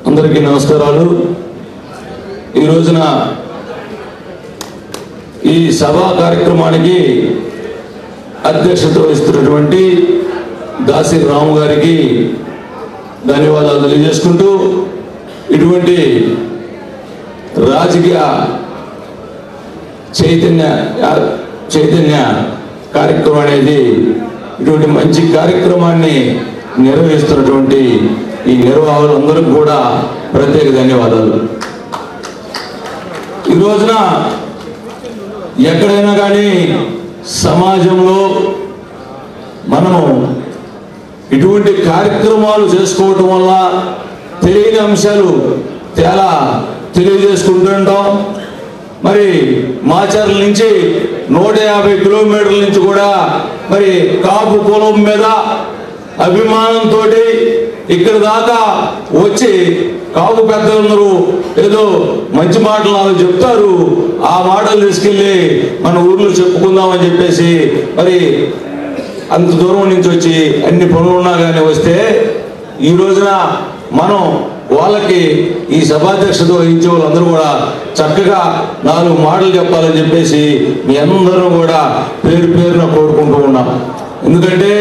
అందరికీ నమస్కారాలు. ఈ రోజున ఈ సభా కార్యక్రమానికి అధ్యక్షత వహిస్తున్నటువంటి దాసి రాము గారికి ధన్యవాదాలు తెలియజేసుకుంటూ, ఇటువంటి రాజకీయ చైతన్య కార్యక్రమం అనేది, ఇటువంటి మంచి కార్యక్రమాన్ని నిర్వహిస్తున్నటువంటి ఈ నిర్వాహకులందరికీ కూడా ప్రత్యేక ధన్యవాదాలు. ఈ రోజున ఎక్కడైనా కానీ సమాజంలో మనము ఇటువంటి కార్యక్రమాలు చేసుకోవటం వల్ల తెలియని అంశాలు చాలా తెలియజేసుకుంటుంటాం. మరి మాచర్ల నుంచి 150 కిలోమీటర్ల నుంచి కూడా మరి కాపు కులం మీద అభిమానంతో ఇక్కడ దాకా వచ్చి కాపు పెద్దలందరూ ఏదో మంచి మాటలు నాకు చెప్తారు, ఆ మాటలు తీసుకెళ్ళి మన ఊర్లో చెప్పుకుందామని చెప్పేసి మరి అంత దూరం నుంచి వచ్చి అన్ని పనులు ఉన్నా కానీ వస్తే, ఈ రోజున మనం వాళ్ళకి ఈ సభాధ్యక్షత వహించే వాళ్ళందరూ కూడా చక్కగా 4 మాటలు చెప్పాలని చెప్పేసి మీ అందరూ కూడా పేరు పేరున కోరుకుంటూ ఉన్నాం. ఎందుకంటే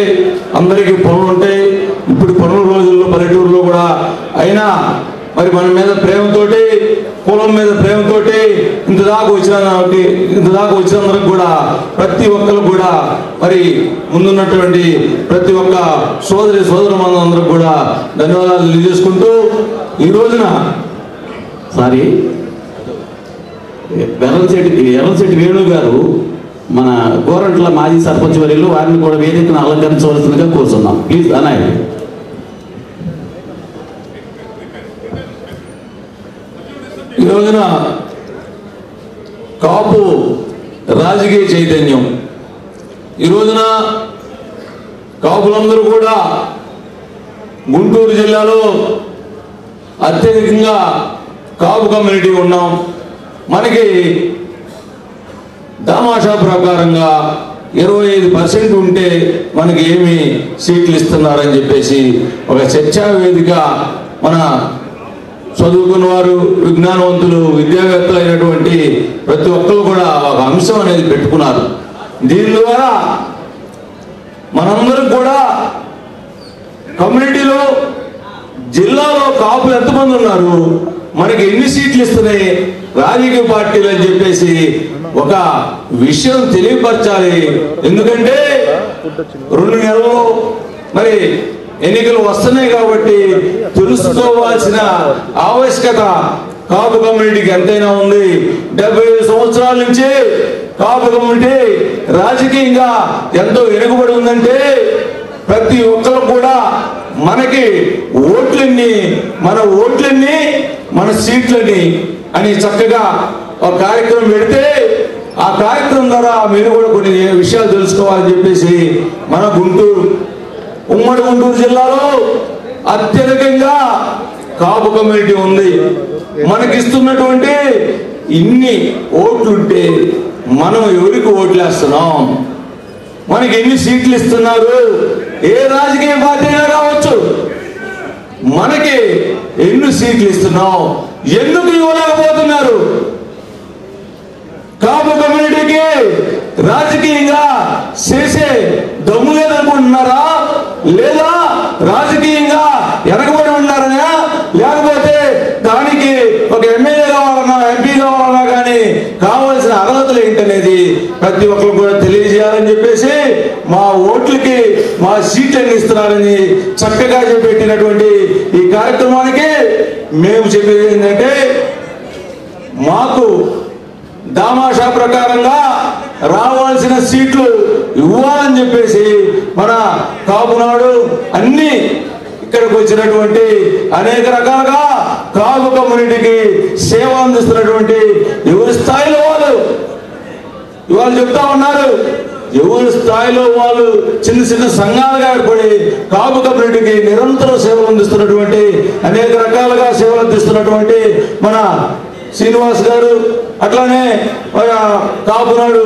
అందరికీ పనులు ఉంటాయి. ఇప్పుడు పనుల రోజుల్లో పల్లెటూరులో కూడా అయినా మరి మన మీద ప్రేమతోటి, కులం మీద ప్రేమతోటి ఇంతదాకా వచ్చినందరికి కూడా ప్రతి ఒక్కరు కూడా మరి ముందున్నటువంటి ప్రతి ఒక్క సోదరులందరికీ కూడా ధన్యవాదాలు తెలియజేసుకుంటూ, ఈ రోజున ఎర్రశెట్టి వేణు గారు మన గోరంట్ల మాజీ సర్పంచ్ వర్యులు, వారిని కూడా వేదికను అలంకరించవలసిందిగా కోరుతున్నాం. ప్లీజ్ అన్నయ్య. ఈ రోజున కాపు రాజకీయ చైతన్యం, ఈ రోజున కాపులందరూ కూడా గుంటూరు జిల్లాలో అత్యధికంగా కాపు కమ్యూనిటీ ఉన్నాం. మనకి దామాషా ప్రకారంగా 25% ఉంటే మనకి ఏమి సీట్లు ఇస్తున్నారని చెప్పేసి ఒక చర్చా వేదిక మన చదువుకున్న వారు, విజ్ఞానవంతులు, విద్యావేత్తలు అయినటువంటి ప్రతి ఒక్కరు కూడా ఒక అంశం అనేది పెట్టుకున్నారు. దీని ద్వారా మనందరం కూడా కమ్యూనిటీలో జిల్లాలో కాపులు ఎంతమంది ఉన్నారు, మనకి ఎన్ని సీట్లు ఇస్తున్నాయి రాజకీయ పార్టీలు అని చెప్పేసి ఒక విషయం తెలియపరచాలి. ఎందుకంటే 2 నెలలు మరి ఎన్నికలు వస్తున్నాయి కాబట్టి తెలుసుకోవాల్సిన ఆవశ్యకత కాపు కమ్యూనిటీకి ఎంతైనా ఉంది. 75 సంవత్సరాల నుంచి కాపు కమ్యూనిటీ రాజకీయంగా ఎంతో వెనుకబడి ఉందంటే, ప్రతి ఒక్కరు కూడా మనకి ఓట్లన్నీ మన సీట్లని అని చక్కగా ఒక కార్యక్రమం పెడితే, ఆ కార్యక్రమం ద్వారా మీరు కూడా కొన్ని విషయాలు తెలుసుకోవాలని చెప్పేసి మన ఉమ్మడి గుంటూరు జిల్లాలో అత్యధికంగా కాపు కమ్యూనిటీ ఉంది. మనకిస్తున్నటువంటి ఇన్ని ఓట్లుంటే మనం ఎవరికి ఓట్లేస్తున్నాం, మనకి ఎన్ని సీట్లు ఇస్తున్నారు, ఏ రాజకీయ పార్టీ అయినా కావచ్చు, మనకి ఎన్ని సీట్లు ఇస్తున్నాం, ఎందుకు ఇవ్వలేకపోతున్నారు? కాపు కమ్యూనిటీకి రాజకీయంగా చేసే దమ్ము లేదనుకుంటున్నారా, లేదా రాజకీయంగా వెనకబడి ఉన్నారనా, లేకపోతే దానికి ఒక ఎమ్మెల్యే కావాలన్నా, ఎంపీ కావాలన్నా కానీ కావాల్సిన అర్హతలు ఏంటనేది ప్రతి ఒక్కరు కూడా తెలియజేయాలని చెప్పేసి, మా ఓట్లకి మా సీట్లను ఇస్తున్నారని చక్కగా చెప్పెట్టినటువంటి ఈ కార్యక్రమానికి మేము చెప్పేది ఏంటంటే, మాకు దామాషా ప్రకారంగా రావాల్సిన సీట్లు ఇవ్వాలని చెప్పేసి మన కాపునాడు అన్ని ఇక్కడికి వచ్చినటువంటి అనేక రకాలుగా కాపు కమ్యూనిటీకి సేవ అందిస్తున్నటువంటి ఎవరి స్థాయిలో వాళ్ళు ఇవాళ చెప్తా ఉన్నారు. ఎవరి స్థాయిలో వాళ్ళు చిన్న చిన్న సంఘాలుగా ఏర్పడి కాపు కమ్యూనిటీకి నిరంతరం సేవలు అందిస్తున్నటువంటి, అనేక రకాలుగా సేవలు అందిస్తున్నటువంటి మన శ్రీనివాస్ గారు, అట్లానే కాపునాడు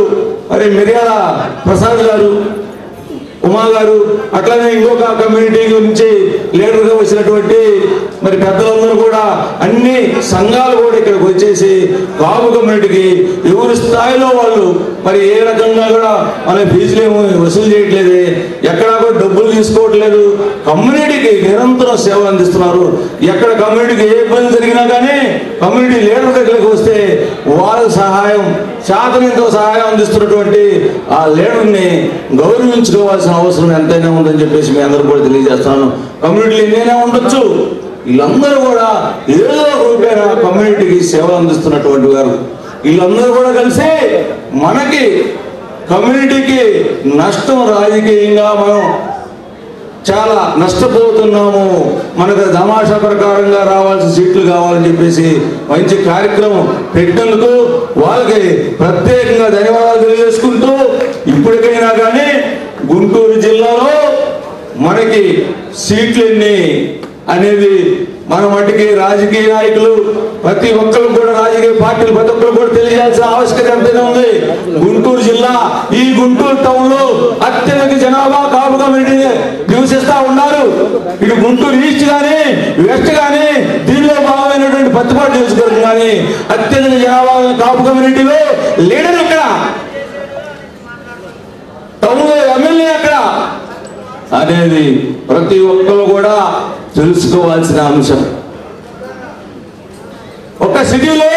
మరి మిర్యాల ప్రసాద్ గారు, ఉమా గారు, అట్లనే ఇంకొక కమ్యూనిటీ గురించి లీడర్గా వచ్చినటువంటి మరి పెద్దలందరూ కూడా అన్ని సంఘాలు కూడా ఇక్కడికి వచ్చేసి కాపు కమ్యూనిటీకి ఎవరి స్థాయిలో వాళ్ళు మరి ఏ రకంగా కూడా మన ఫీజులు ఏమో వసూలు చేయట్లేదు, ఎక్కడా కూడా డబ్బులు తీసుకోవట్లేదు, కమ్యూనిటీకి నిరంతరం సేవ అందిస్తున్నారు. ఎక్కడ కమ్యూనిటీకి ఏ ఇబ్బంది జరిగినా కానీ కమ్యూనిటీ లీడర్ దగ్గరికి వస్తే వాళ్ళ సహాయం శాతనంతో సహాయం అందిస్తున్నటువంటి ఆ లీడర్ని గౌరవించుకోవాల్సిన అవసరం ఎంతైనా ఉందని చెప్పేసి మీ అందరూ కూడా తెలియజేస్తాను. కమ్యూనిటీలు ఎన్నైనా ఉండొచ్చు, వీళ్ళందరూ కూడా ఏదో రూపేణ కమ్యూనిటీకి సేవలు అందిస్తున్నటువంటి వారు. వీళ్ళందరూ కూడా కలిసి మనకి కమ్యూనిటీకి నష్టం, రాజకీయంగా మనం చాలా నష్టపోతున్నాము, మనకు తమాషా ప్రకారంగా రావాల్సిన సీట్లు కావాలని చెప్పేసి మంచి కార్యక్రమం పెట్టినందుకు వాళ్ళకి ప్రత్యేకంగా ధన్యవాదాలు తెలియజేసుకుంటూ, ఇప్పటికైనా కానీ గుంటూరు జిల్లాలో మనకి సీట్లు ఎన్ని అనేది మన మట్టికి రాజకీయ నాయకులు ప్రతి ఒక్కరు కూడా, రాజకీయ పార్టీలు ప్రతి ఒక్కరు కూడా తెలియాల్సిన ఆవశ్యకత ఎంతైనా ఉంది. గుంటూరు జిల్లా, ఈ గుంటూరు టౌన్ లో అత్యధిక జనాభా కాపు కమ్యూనిటీ నివసిస్తా ఉన్నారు. ఇటు గుంటూరు ఈస్ట్ కానీ వెస్ట్ కానీ దీనిలో భాగమైనటువంటి పత్తిపాటు నియోజకవర్గం కానీ అత్యధిక జనాభా కాపు కమ్యూనిటీలో లీడర్ ఎక్కడ, టౌన్ లో ఎమ్మెల్యే ఎక్కడ అనేది ప్రతి ఒక్కరు కూడా తెలుసుకోవాల్సిన అంశం. ఒక సిటీలో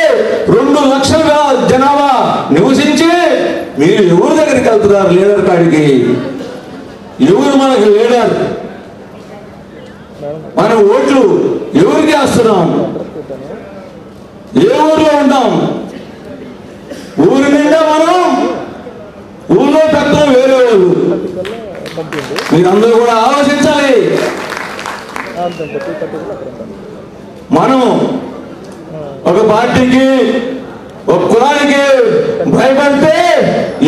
2 లక్షల జనాభా నివసించి మీరు ఎవరి దగ్గరికి వెళ్తున్నారు లీడర్ కాడికి? ఎవరు మనకి లీడర్? మన ఓట్లు ఎవరికి వేస్తున్నాం? ఏ ఊర్లో ఉంటాం? ఊరి నిండా మనం, ఊళ్ళో పెద్దలు వేరే వాళ్ళు. మీరందరూ కూడా ఆలోచించాలి. మనం ఒక పార్టీకి, ఒక కులానికి భయపడితే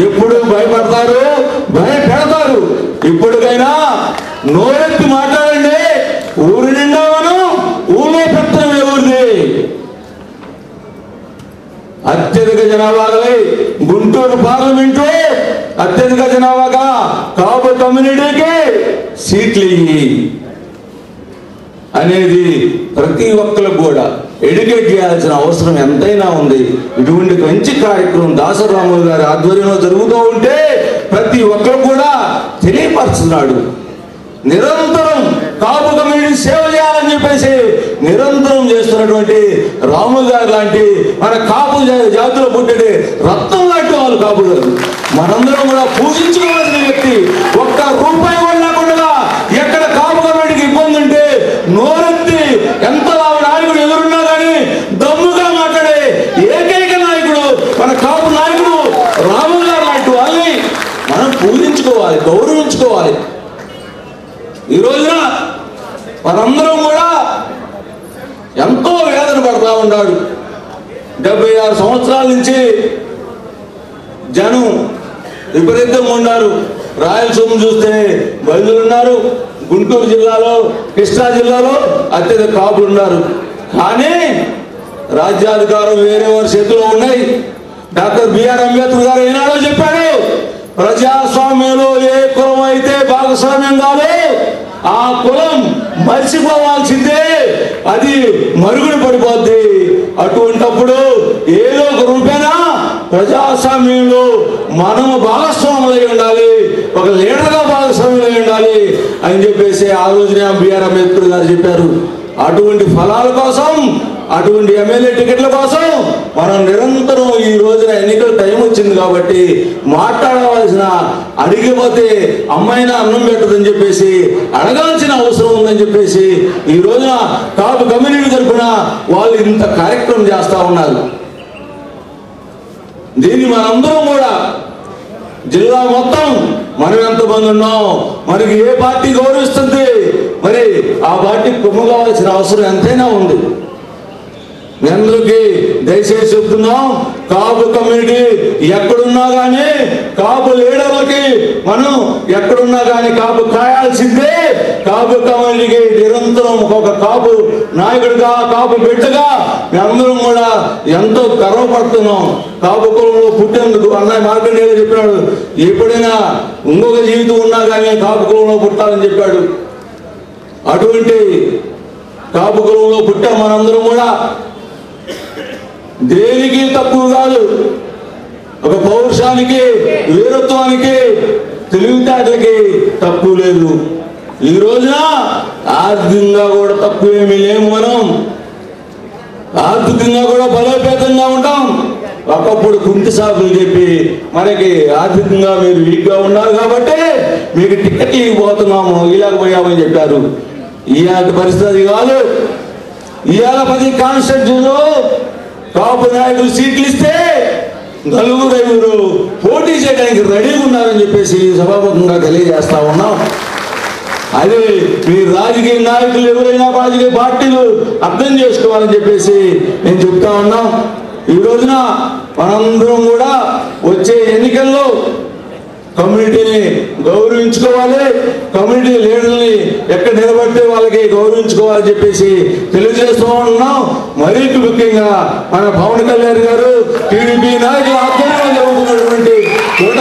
ఎప్పుడు భయపడతారు, భయపెడతారు. ఇప్పటికైనా నోరెత్తి మాట్లాడండి. ఊరి నిండా మనం, ఊళ్ళో పెత్తనం ఎవరిది? అత్యధిక జనాభా గుంటూరు పార్లమెంటు అత్యధిక జనాభాగా కాపు కమ్యూనిటీకి సీట్లు ఇయ్యి అనేది ప్రతి ఒక్కరికి కూడా ఎడ్యుకేట్ చేయాల్సిన అవసరం ఎంతైనా ఉంది. ఇటువంటి మంచి కార్యక్రమం దాసరాములు గారి ఆధ్వర్యంలో జరుగుతూ ఉంటే ప్రతి ఒక్కరు కూడా తెలియపరుస్తున్నాడు. నిరంతరం కాపు కమ్యూనిటీ సేవ చేయాలని చెప్పేసి నిరంతరం చేస్తున్నటువంటి రాములు గారు లాంటి మన కాపు జాతిలో పుట్టే రత్నం లాంటి వాళ్ళు కాపు గారు మనందరం కూడా పూజించుకోవాల్సిన వ్యక్తి. ఒక్క రూపాయి కూడా లేకుండా ఎక్కడ కాపు కమ్యూనిటీకి ఇబ్బంది ఉంటే నోరెత్తి ఎంత నాయకుడు ఎదురున్నా కానీ దమ్ముగా మాట్లాడే ఏకైక నాయకుడు మన కాపు నాయకుడు రాములు గారు లాంటి వాళ్ళని మనం పూజించుకోవాలి, గౌరవించుకోవాలి. ఈ రోజున మనందరం కూడా ఎంతో వేదన పడతా ఉన్నాడు. 76 సంవత్సరాల నుంచి జనం విపరీతంగా ఉన్నారు. రాయలసీమ చూస్తే బయలుదేరి ఉన్నారు. గుంటూరు జిల్లాలో, కృష్ణా జిల్లాలో అత్యధిక కాపులు ఉన్నారు. కానీ రాజ్యాధికారం వేరే వారి చేతిలో ఉన్నాయి. డాక్టర్ బిఆర్ అంబేద్కర్ గారు ఏనాడో చెప్పాడు, ప్రజాస్వామ్యంలో ఏ కులం అయితే భాగస్వామ్యం కాదు ఆ కులం మర్చిపోవాల్సిందే, అది మరుగున పడిపోద్ది. అటువంటప్పుడు ఏదో ఒక రూపేనా ప్రజాస్వామ్యంలో మనము భాగస్వాములై ఉండాలి, ఒక లీడర్గా భాగస్వాములై ఉండాలి అని చెప్పేసి ఆ రోజునే బిఆర్ అంబేద్కర్ గారు చెప్పారు. అటువంటి ఫలాల కోసం, అటువంటి ఎమ్మెల్యే టికెట్ల కోసం మనం నిరంతరం ఈ రోజున ఎన్నికల టైం వచ్చింది కాబట్టి మాట్లాడవలసిన, అడిగిపోతే అమ్మాయినా అన్నం పెట్టదని చెప్పేసి అడగాల్సిన అవసరం ఉందని చెప్పేసి ఈ రోజున కాపు కమ్యూనిటీ తరఫున వాళ్ళు ఇంత కార్యక్రమం చేస్తూ ఉన్నారు. దీన్ని మనందరం కూడా జిల్లా మొత్తం మనం ఎంతమంది ఉన్నాం, మనకి ఏ పార్టీ గౌరవిస్తుంది, మరి ఆ పార్టీ కొమ్ము కావాల్సిన అవసరం ఎంతైనా ఉంది. మీ అందరికీ దయచేసి చెప్తున్నాం, కాపు కమ్యూనిటీ ఎక్కడున్నా కానీ, కాపు లీడర్లకి మనం ఎక్కడున్నా కానీ కాపు కాయాల్సిందే. కాపు కమ్యూనిటీకి నిరంతరం ఒక కాపు నాయకుడిగా, కాపు బిడ్డగా మీ అందరం కూడా ఎంతో గర్వపడుతున్నాం. కాపు కులంలో పుట్టేందుకు అన్నయ్య మార్కండేయ చెప్పాడు, ఎప్పుడైనా ఇంకొక జీవితం ఉన్నా కానీ కాపు కులంలో పుట్టాలని చెప్పాడు. అటువంటి కాపు కులంలో పుట్టాం మనందరం కూడా. దేనికి తక్కువ కాదు, ఒక పౌరుషానికి, వీరత్వానికి, తెలివితేటలకి తక్కువ లేదు. ఈ రోజున ఆర్థికంగా కూడా తక్కువేమీ లేము. మనం ఆర్థికంగా కూడా బలోపేతంగా ఉంటాం. ఒకప్పుడు కుంటి సాకులు చెప్పి మనకి ఆర్థికంగా మీరు వీక్గా ఉన్నారు కాబట్టి మీకు టికెట్లు ఇవ్వబోతున్నాము, ఇలాగపోయామని చెప్పారు. ఇలాంటి పరిస్థితి కాదు. ఇవాళ 10 కాన్స్టిట్యూన్సీలో కాపు నాయకులు సీట్లు ఇస్తే 4-5 పోటీ చేయడానికి రెడీగా ఉన్నారని చెప్పేసి సభాముఖంగా తెలియజేస్తా ఉన్నాం. అది మీ రాజకీయ నాయకులు ఎవరైనా రాజకీయ పార్టీలు అర్థం చేసుకోవాలని చెప్పేసి నేను చెప్తా ఉన్నాం. ఈ రోజున మనందరం కూడా వచ్చే ఎన్నికల్లో కమ్యూనిటీని గౌరవించుకోవాలి, కమ్యూనిటీ లీడర్ని ఎక్కడ నిలబడితే వాళ్ళకి గౌరవించుకోవాలని చెప్పేసి తెలియజేస్తూ ఉన్నాం. మరీ ముఖ్యంగా మన పవన్ కళ్యాణ్ గారు, టీడీపీ నాయకులు